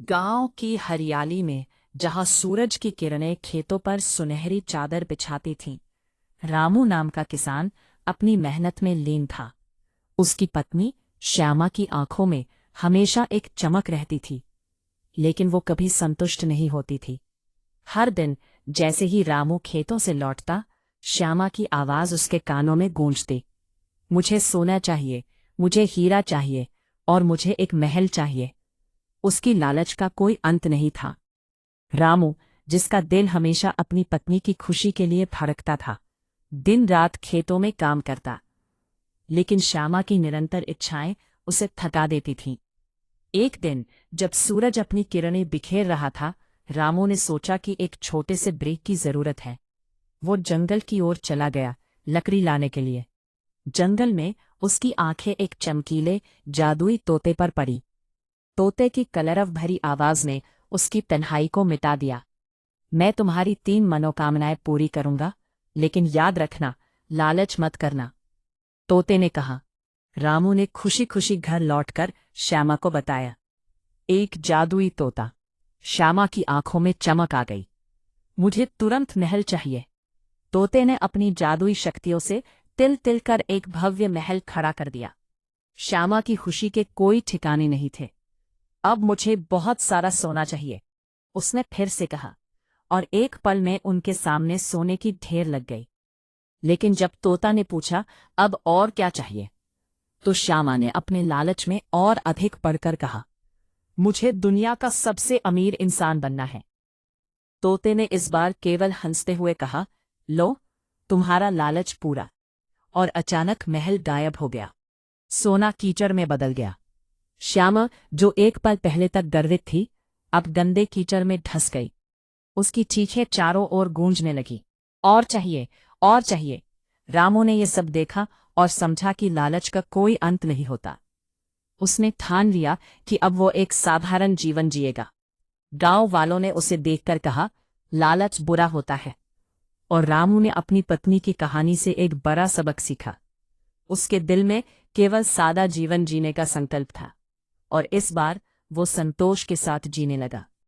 गांव की हरियाली में जहां सूरज की किरणें खेतों पर सुनहरी चादर बिछाती थीं, रामू नाम का किसान अपनी मेहनत में लीन था। उसकी पत्नी श्यामा की आंखों में हमेशा एक चमक रहती थी, लेकिन वो कभी संतुष्ट नहीं होती थी। हर दिन जैसे ही रामू खेतों से लौटता, श्यामा की आवाज उसके कानों में गूंजती, मुझे सोना चाहिए, मुझे हीरा चाहिए और मुझे एक महल चाहिए। उसकी लालच का कोई अंत नहीं था। रामू, जिसका दिल हमेशा अपनी पत्नी की खुशी के लिए धड़कता था, दिन रात खेतों में काम करता, लेकिन श्यामा की निरंतर इच्छाएं उसे थका देती थीं। एक दिन जब सूरज अपनी किरणें बिखेर रहा था, रामू ने सोचा कि एक छोटे से ब्रेक की जरूरत है। वो जंगल की ओर चला गया, लकड़ी लाने के लिए। जंगल में उसकी आंखें एक चमकीले जादुई तोते पर पड़ी। तोते की कलरव भरी आवाज ने उसकी तन्हाई को मिटा दिया। मैं तुम्हारी 3 मनोकामनाएं पूरी करूंगा, लेकिन याद रखना, लालच मत करना, तोते ने कहा। रामू ने खुशी खुशी घर लौटकर श्यामा को बताया। एक जादुई तोता। श्यामा की आंखों में चमक आ गई। मुझे तुरंत महल चाहिए। तोते ने अपनी जादुई शक्तियों से तिल तिल कर एक भव्य महल खड़ा कर दिया। श्यामा की खुशी के कोई ठिकाने नहीं थे। अब मुझे बहुत सारा सोना चाहिए, उसने फिर से कहा, और एक पल में उनके सामने सोने की ढेर लग गई। लेकिन जब तोता ने पूछा, अब और क्या चाहिए, तो श्यामा ने अपने लालच में और अधिक बढ़कर कहा, मुझे दुनिया का सबसे अमीर इंसान बनना है। तोते ने इस बार केवल हंसते हुए कहा, लो, तुम्हारा लालच पूरा। और अचानक महल गायब हो गया। सोना कीचड़ में बदल गया। श्यामा, जो एक पल पहले तक गर्वित थी, अब गंदे कीचड़ में धंस गई। उसकी चीखें चारों ओर गूंजने लगी, और चाहिए, और चाहिए। रामू ने यह सब देखा और समझा कि लालच का कोई अंत नहीं होता। उसने ठान लिया कि अब वो एक साधारण जीवन जिएगा। गांव वालों ने उसे देखकर कहा, लालच बुरा होता है। और रामू ने अपनी पत्नी की कहानी से एक बड़ा सबक सीखा। उसके दिल में केवल सादा जीवन जीने का संकल्प था, और इस बार वो संतोष के साथ जीने लगा।